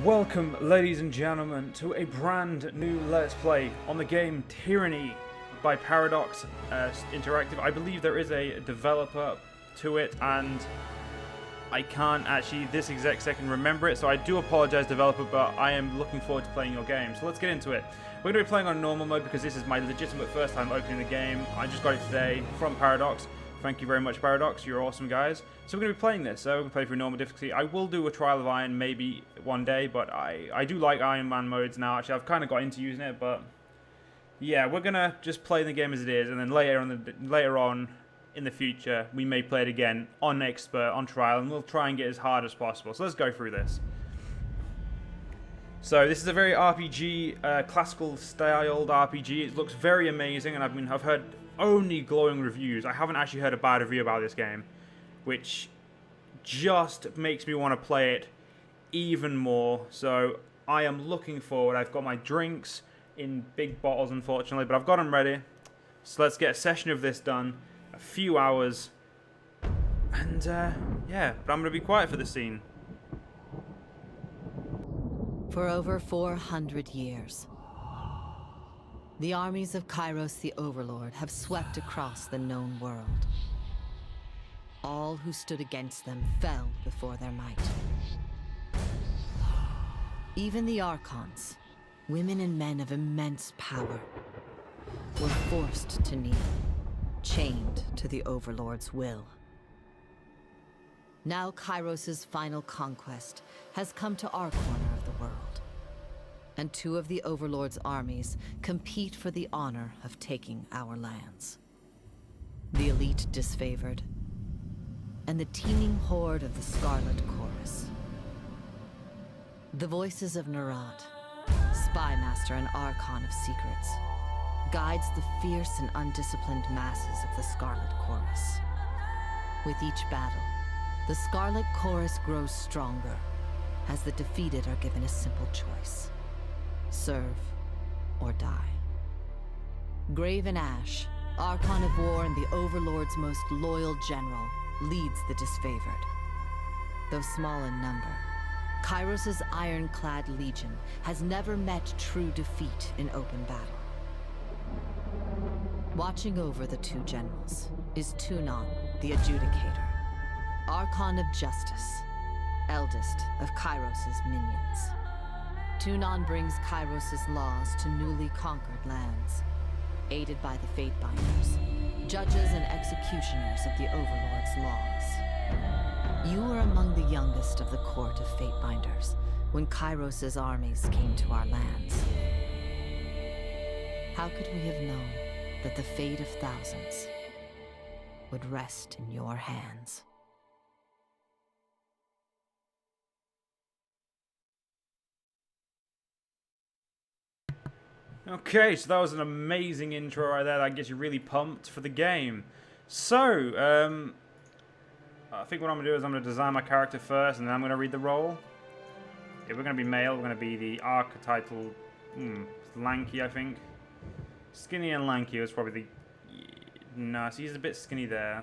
Welcome, ladies and gentlemen, to a brand new Let's Play on the game Tyranny by Paradox Interactive. I believe there is a developer to it, and I can't actually this exact second remember it, so I do apologize, developer, but I am looking forward to playing your game. So let's get into it. We're going to be playing on normal mode because this is my legitimate first time opening the game. I just got it today from Paradox. Thank you very much, Paradox. You're awesome, guys. So we're going to be playing this. So we're going to play through normal difficulty. I will do a Trial of Iron maybe one day, but I do like Iron Man modes now. Actually, I've kind of got into using it, but yeah, we're going to just play the game as it is, and then later on in the future, we may play it again on Expert, on Trial, and we'll try and get as hard as possible. So let's go through this. So this is a very RPG, classical styled RPG. It looks very amazing, and I've heard only glowing reviews. I haven't actually heard a bad review about this game, which just makes me want to play it even more. So I am looking forward. I've got my drinks in big bottles, unfortunately, but I've got them ready. So let's get a session of this done, a few hours, and yeah, but I'm going to be quiet for the scene. For over 400 years, the armies of Kairos the Overlord have swept across the known world. All who stood against them fell before their might. Even the Archons, women and men of immense power, were forced to kneel, chained to the Overlord's will. Now Kairos' final conquest has come to our corner of the world, and two of the Overlord's armies compete for the honor of taking our lands. The elite disfavored, and the teeming horde of the Scarlet Chorus. The voices of Nerat, spy master and archon of secrets, guides the fierce and undisciplined masses of the Scarlet Chorus. With each battle, the Scarlet Chorus grows stronger, as the defeated are given a simple choice: serve or die. Graven Ash, Archon of War and the Overlord's most loyal general, leads the disfavored. Though small in number, Kairos' ironclad legion has never met true defeat in open battle. Watching over the two generals is Tunon, the Adjudicator, Archon of Justice, eldest of Kairos' minions. Tunon brings Kairos' laws to newly conquered lands, aided by the Fatebinders, judges and executioners of the Overlord's laws. You were among the youngest of the court of Fatebinders when Kairos' armies came to our lands. How could we have known that the fate of thousands would rest in your hands? Okay, so that was an amazing intro right there. That gets you really pumped for the game. So, I think what I'm going to do is I'm going to design my character first, and then I'm going to read the role. If we're going to be male, we're going to be the archetypal, lanky, I think. Skinny and lanky is probably the... No, so he's a bit skinny there.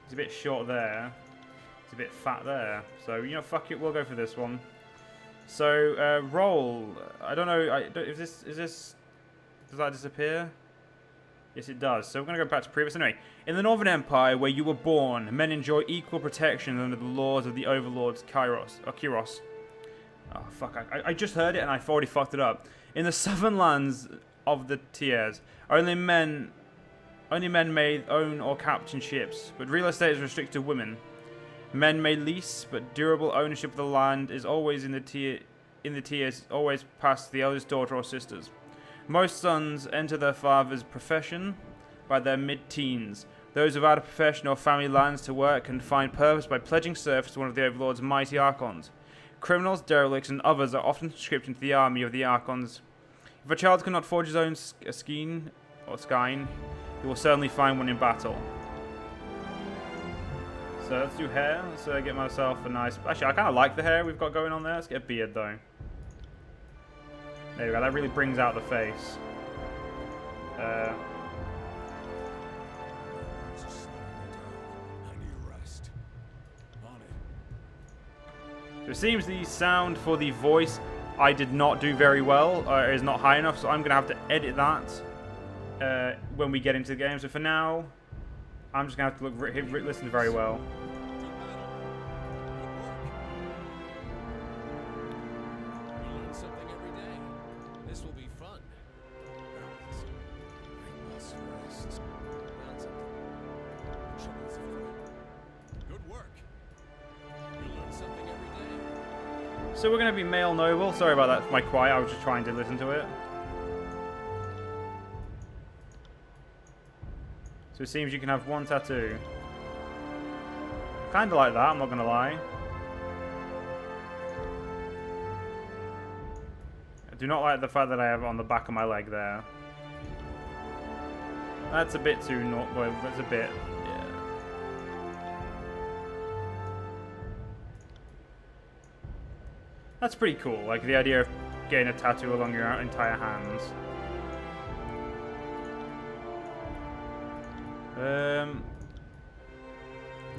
He's a bit short there. He's a bit fat there. So, you know, fuck it, we'll go for this one. So, role. I don't know. Is this? Does that disappear? Yes, it does. So we're gonna go back to previous. Anyway, in the Northern Empire, where you were born, men enjoy equal protection under the laws of the Overlord's Kyros. Oh fuck! I just heard it and I've already fucked it up. In the southern lands of the Tiers, only men may own or captain ships, but real estate is restricted to women. Men may lease, but durable ownership of the land is always in the tiers, always past the eldest daughter or sisters. Most sons enter their father's profession by their mid-teens. Those without a profession or family lands to work can find purpose by pledging service to one of the Overlord's mighty Archons. Criminals, derelicts, and others are often conscripted into the army of the Archons. If a child cannot forge his own skein, he will certainly find one in battle. So let's do hair. Let's get myself a nice... Actually, I kind of like the hair we've got going on there. Let's get a beard, though. There we go. That really brings out the face. So it seems the sound for the voice I did not do very well, is not high enough, so I'm going to have to edit that when we get into the game. So for now, I'm just going to have to listen very well. So we're going to be male noble. Sorry about that for my quiet. I was just trying to listen to it. So it seems you can have one tattoo. Kind of like that, I'm not going to lie. I do not like the fact that I have it on the back of my leg there. That's a bit too well, that's a bit, yeah. That's pretty cool, like the idea of getting a tattoo along your entire hands.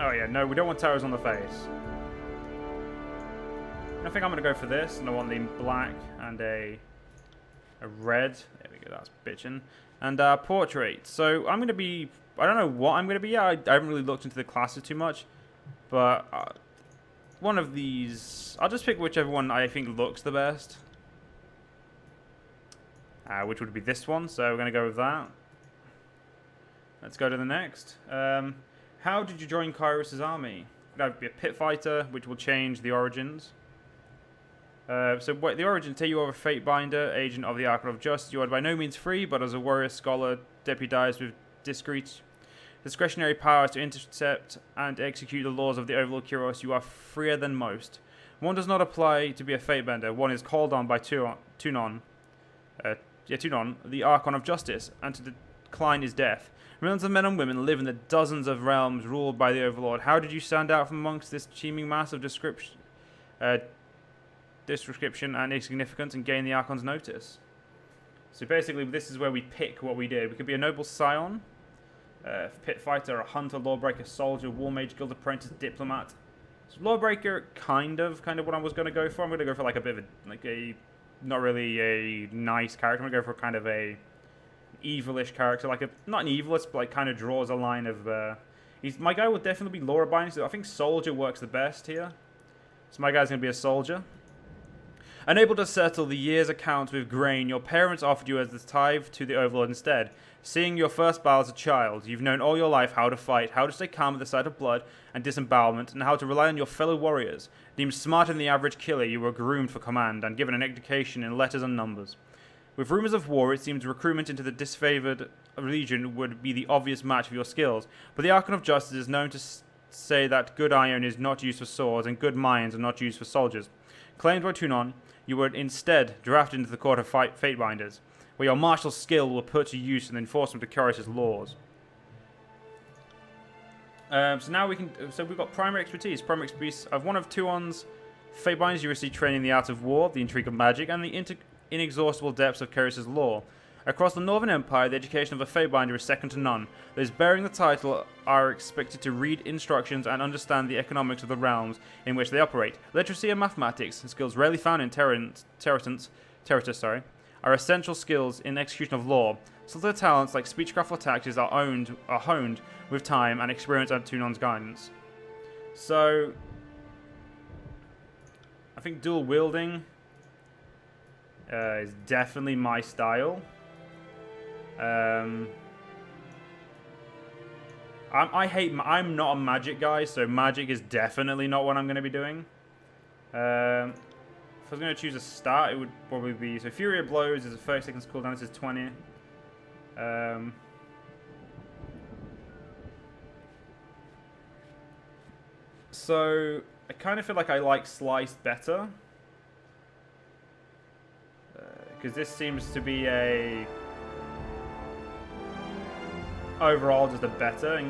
Oh yeah, no, we don't want tattoos on the face. I think I'm gonna go for this, and I want the black and a red. There we go, that's bitchin'. And portrait. So I'm gonna be, I don't know what I'm gonna be. I haven't really looked into the classes too much, but one of these, I'll just pick whichever one I think looks the best. Which would be this one. So we're gonna go with that. Let's go to the next. How did you join Kyros's army? That would be a pit fighter, which will change the origins. So the origins tell you are a Fatebinder, agent of the Archon of Justice. You are by no means free, but as a warrior scholar deputized with discretionary powers to intercept and execute the laws of the Overlord Kyros, you are freer than most. One does not apply to be a Fatebender. One is called on by Tunon, the Archon of Justice, and to decline is death. Millions of men and women live in the dozens of realms ruled by the Overlord. How did you stand out from amongst this teeming mass of description and insignificance and gain the Archon's notice? So basically, this is where we pick what we did. We could be a noble scion, pit fighter, a hunter, lawbreaker, soldier, war mage, guild apprentice, diplomat. So lawbreaker, kind of what I was going to go for. I'm going to go for like a bit of not really a nice character. I'm going to go for kind of a evilish character, like not an evilist, but like kind of draws a line of. My guy will definitely be law-abiding, so I think soldier works the best here. So my guy's going to be a soldier. Unable to settle the year's accounts with grain, your parents offered you as the tithe to the Overlord instead. Seeing your first battle as a child, you've known all your life how to fight, how to stay calm at the sight of blood and disembowelment, and how to rely on your fellow warriors. Deemed smarter than the average killer, you were groomed for command and given an education in letters and numbers. With rumors of war, it seems recruitment into the disfavored legion would be the obvious match for your skills, but the Archon of Justice is known to say that good iron is not used for swords and good minds are not used for soldiers. Claimed by Tunon, you were instead drafted into the court of Fatebinders, where your martial skill will put to use in the enforcement of Kyros' laws. So now we can. So we've got primary expertise. Primary expertise of one of Tuon's Fatebinders, you receive training in the art of war, the intrigue of magic, and the inexhaustible depths of Kyros' lore. Across the Northern Empire, the education of a Fatebinder is second to none. Those bearing the title are expected to read instructions and understand the economics of the realms in which they operate. Literacy and mathematics, skills rarely found in Terrators, are essential skills in execution of law. Subtle talents like speechcraft or tactics are honed with time and experience under Tunon's guidance. So, I think dual wielding is definitely my style. I'm not a magic guy, so magic is definitely not what I'm going to be doing. If I was going to choose a start, it would probably be, so Fury of Blows is a 30 seconds cooldown, this is 20. So I kind of feel like I like Slice better. Because this seems to be overall just a better.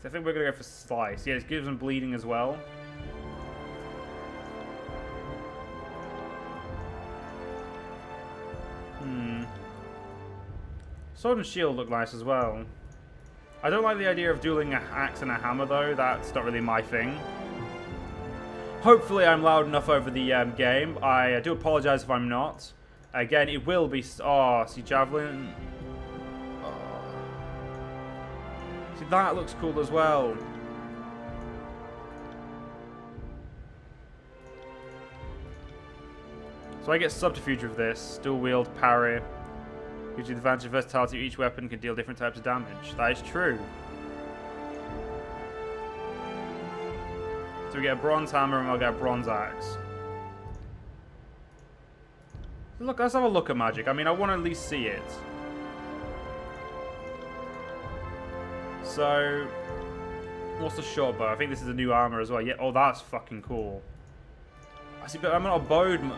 So I think we're going to go for Slice. Yeah, it gives them bleeding as well. Sword and Shield look nice as well. I don't like the idea of dueling an axe and a hammer though. That's not really my thing. Hopefully I'm loud enough over the game. I do apologize if I'm not. Again, it will be... Oh, see, Javelin. Oh. See, that looks cool as well. So I get Subterfuge with this. Dual wield, parry. Gives you the advantage of versatility. Each weapon can deal different types of damage. That is true. So we get a bronze hammer and we'll get a bronze axe. Look, let's have a look at magic. I mean, I want to at least see it. So, what's the short bow? I think this is a new armor as well. Yeah. Oh, that's fucking cool. I see, but I'm not a bowman.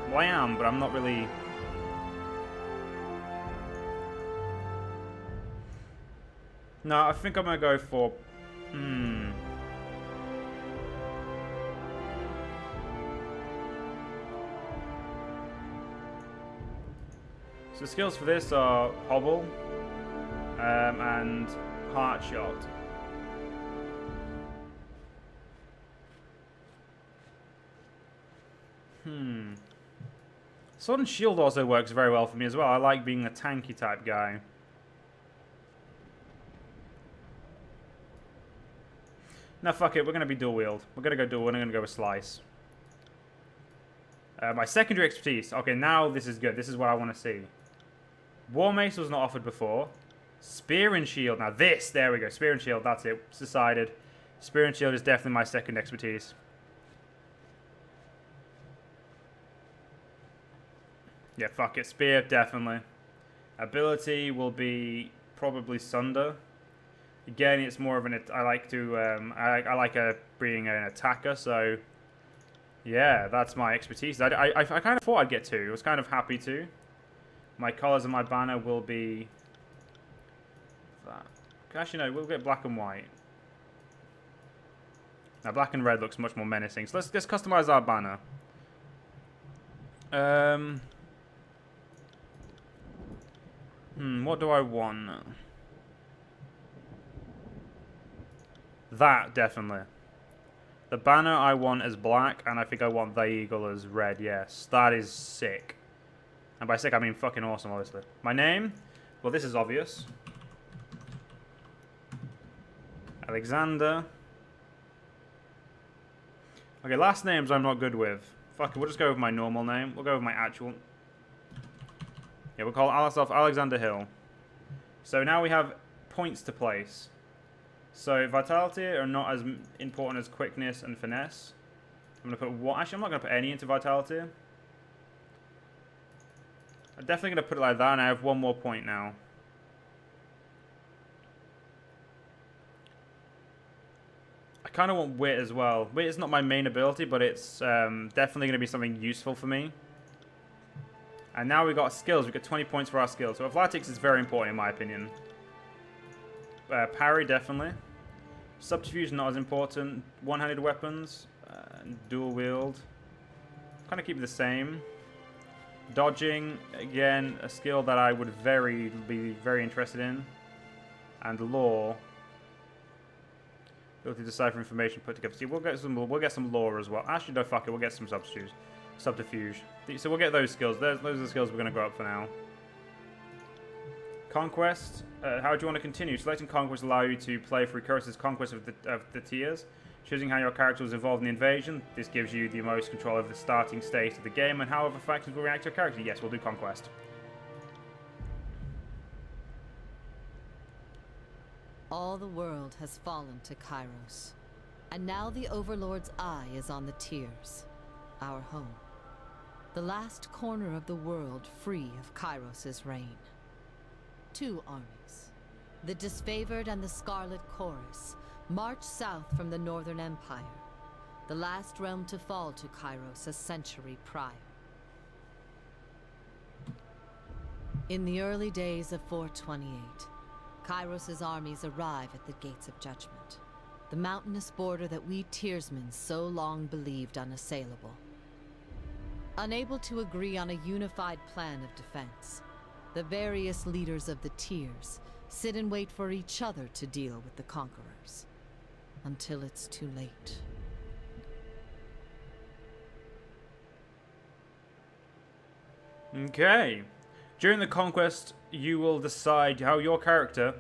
Well, I am, but I'm not really. No, I think I'm gonna go for. So the skills for this are Hobble and Heart Shot. Sword and Shield also works very well for me as well. I like being a tanky type guy. No, fuck it. We're going to be dual wield. We're going to go dual wield. I'm going to go with Slice. My secondary expertise. Okay, now this is good. This is what I want to see. War Mace was not offered before. Spear and Shield. Now this, there we go. Spear and Shield, that's it. It's decided. Spear and Shield is definitely my second expertise. Yeah, fuck it. Spear, definitely. Ability will be probably Sunder. Again, it's more of an... I like to... I like being an attacker, so... Yeah, that's my expertise. I kind of thought I'd get to. I was kind of happy to. My colours and my banner will be... that. Actually, no, we'll get black and white. Now, black and red looks much more menacing. So let's customize our banner. What do I want? That, definitely. The banner I want is black, and I think I want the eagle as red, yes. That is sick. And by sick, I mean fucking awesome, obviously. My name? Well, this is obvious. Alexander. Okay, last names I'm not good with. Fuck it, we'll just go with my normal name. We'll go with my actual... Yeah, we'll call ourselves Alexander Hill. So now we have points to place. So Vitality are not as important as Quickness and Finesse. I'm going to put what? Actually, I'm not going to put any into Vitality. I'm definitely going to put it like that, and I have one more point now. I kind of want Wit as well. Wit is not my main ability, but it's definitely going to be something useful for me. And now we've got skills. We've got 20 points for our skills. So Athletics is very important in my opinion. Parry, definitely. Subterfuge, not as important. One-handed weapons. Dual wield. Kind of keep it the same. Dodging, again, a skill that I would be very interested in. And lore. Ability to decipher information put together. See, we'll get some lore as well. Actually, no, fuck it. We'll get some subterfuge. So we'll get those skills. Those are the skills we're going to go up for now. Conquest. How do you want to continue? Selecting Conquest allow you to play through Curse's Conquest of the tiers. Choosing how your character was involved in the invasion. This gives you the most control over the starting state of the game and how other factions will react to your character. Yes, we'll do Conquest. All the world has fallen to Kairos. And now the Overlord's eye is on the tiers. Our home. The last corner of the world free of Kairos' reign. Two armies, the Disfavored and the Scarlet Chorus, march south from the Northern Empire, the last realm to fall to Kairos a century prior. In the early days of 428, Kairos' armies arrive at the Gates of Judgment, the mountainous border that we Tiersmen so long believed unassailable. Unable to agree on a unified plan of defense, the various leaders of the tiers sit and wait for each other to deal with the conquerors. Until it's too late. Okay. During the Conquest, you will decide how your character's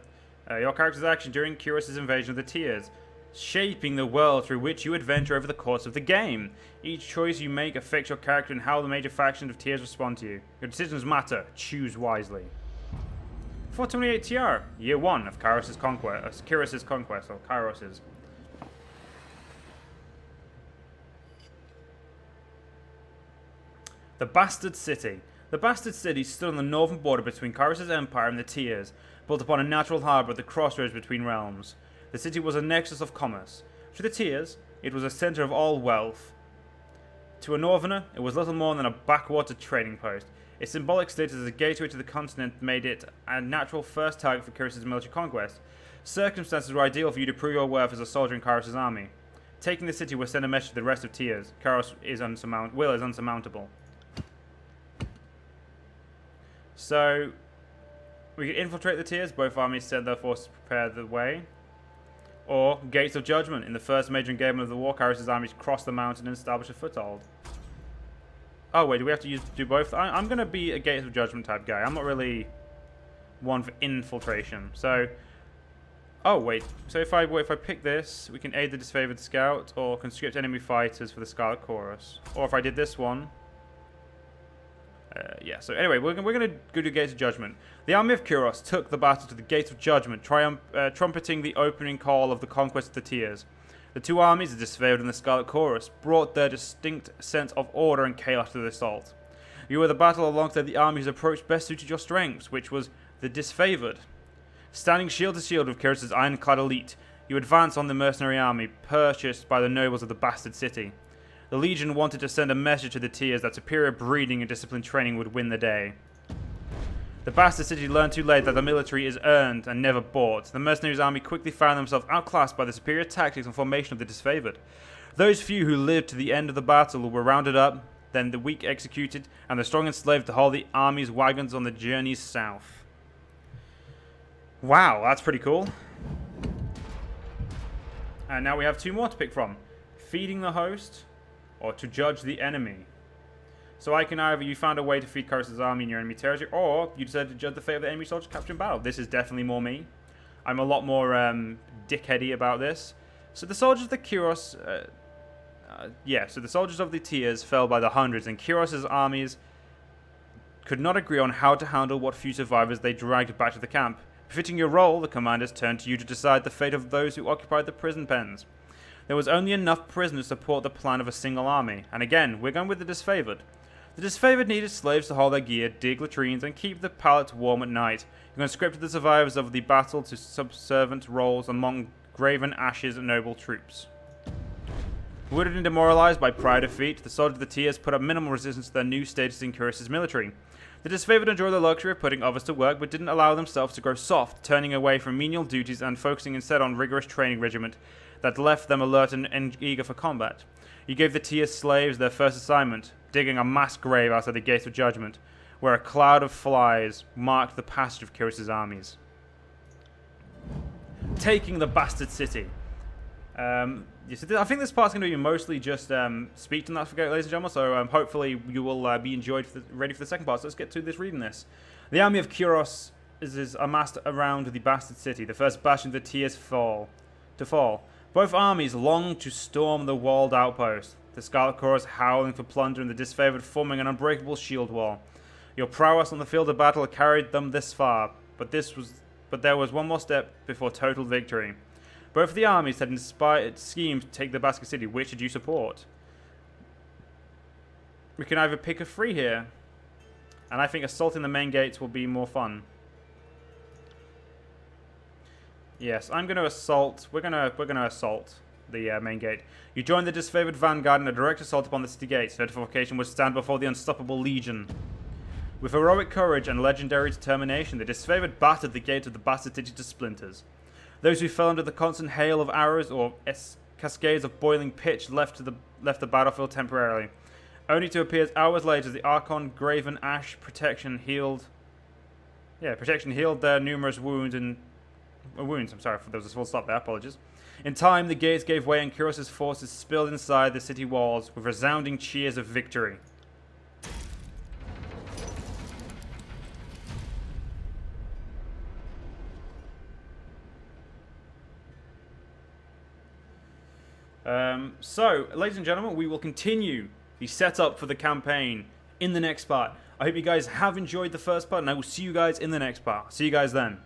action during Kyros' invasion of the Tiers, shaping the world through which you adventure over the course of the game. Each choice you make affects your character and how the major factions of Tiers respond to you. Your decisions matter. Choose wisely. 428 TR, Year 1 of Kyros's Conquest, or Kyros's. The Bastard City. The Bastard City stood on the northern border between Kyros's empire and the Tiers, built upon a natural harbour at the crossroads between realms. The city was a nexus of commerce. To the Tiers, it was a centre of all wealth. To a northerner, it was little more than a backwater trading post. Its symbolic status as a gateway to the continent made it a natural first target for Kyros's military conquest. Circumstances were ideal for you to prove your worth as a soldier in Kyros's army. Taking the city will send a message to the rest of Tiers. Kyros is unsurmountable. So, we can infiltrate the Tiers. Both armies send their forces to prepare the way. Or Gates of Judgment. In the first major engagement of the war, Kyros's armies cross the mountain and establish a foothold. Oh wait, do we have to do both? I'm going to be a Gates of Judgment type guy. I'm not really one for infiltration. So, oh wait. So if I pick this, we can aid the disfavored scout or conscript enemy fighters for the Scarlet Chorus. Or if I did this one. Yeah, so anyway, we're going to go to Gates of Judgment. The army of Kyros took the battle to the Gates of Judgment, trumpeting the opening call of the conquest of the Tiers. The two armies, the Disfavored and the Scarlet Chorus, brought their distinct sense of order and chaos to the assault. You were the battle alongside the army whose approach best suited your strengths, which was the Disfavored. Standing shield to shield with Kyros' ironclad elite, you advance on the mercenary army purchased by the nobles of the Bastard City. The Legion wanted to send a message to the Tiers that superior breeding and disciplined training would win the day. The Bastard City learned too late that the military is earned and never bought. The mercenaries' army quickly found themselves outclassed by the superior tactics and formation of the Disfavored. Those few who lived to the end of the battle were rounded up, then the weak executed, and the strong enslaved to haul the army's wagons on the journeys south. Wow, that's pretty cool. And now we have two more to pick from. Feeding the host, or to judge the enemy. So I can either you found a way to feed Kyros's army in your enemy territory, or you decided to judge the fate of the enemy soldiers captured in battle. This is definitely more me. I'm a lot more dickheady about this. So the soldiers of the Kyros, so the soldiers of the Tiers fell by the hundreds, and Kyros's armies could not agree on how to handle what few survivors they dragged back to the camp. Befitting your role, the commanders turned to you to decide the fate of those who occupied the prison pens. There was only enough prisoners to support the plan of a single army, and again, we're going with the Disfavored. The Disfavored needed slaves to haul their gear, dig latrines, and keep the pallets warm at night. You conscripted the survivors of the battle to subservient roles among graven ashes and noble troops. Wounded and demoralized by prior defeat, the soldiers of the Tiers put up minimal resistance to their new status in Kyros's military. The Disfavored enjoyed the luxury of putting others to work, but didn't allow themselves to grow soft, turning away from menial duties and focusing instead on rigorous training regiment that left them alert and eager for combat. You gave the Tiers slaves their first assignment, digging a mass grave outside the Gates of Judgment, where a cloud of flies marked the passage of Kyros's armies. Taking the Bastard City. I think this part's going to be mostly just speech and that, ladies and gentlemen, so hopefully you will be ready for the second part. So let's get to reading this. The army of Kyros is amassed around the Bastard City, the first bastion of the Tiers to fall. Both armies longed to storm the walled outpost, the Scarlet Chorus howling for plunder and the Disfavored forming an unbreakable shield wall. Your prowess on the field of battle carried them this far, but there was one more step before total victory. Both of the armies had inspired schemes to take the Bastard City. Which did you support? We can either pick a free here, and I think assaulting the main gates will be more fun. Yes, I'm going to assault. We're going to assault the main gate. You join the Disfavored vanguard in a direct assault upon the city gates. Notification would stand before the unstoppable legion. With heroic courage and legendary determination, the Disfavored battered the gate of the Bastard City to splinters. Those who fell under the constant hail of arrows or cascades of boiling pitch left the battlefield temporarily, only to appear hours later as the Archon Graven Ash protection healed their numerous wounds. I'm sorry, there was a full stop there, apologies. In time, the gates gave way and Kyros' forces spilled inside the city walls with resounding cheers of victory. So, ladies and gentlemen, we will continue the setup for the campaign in the next part. I hope you guys have enjoyed the first part, and I will see you guys in the next part. See you guys then.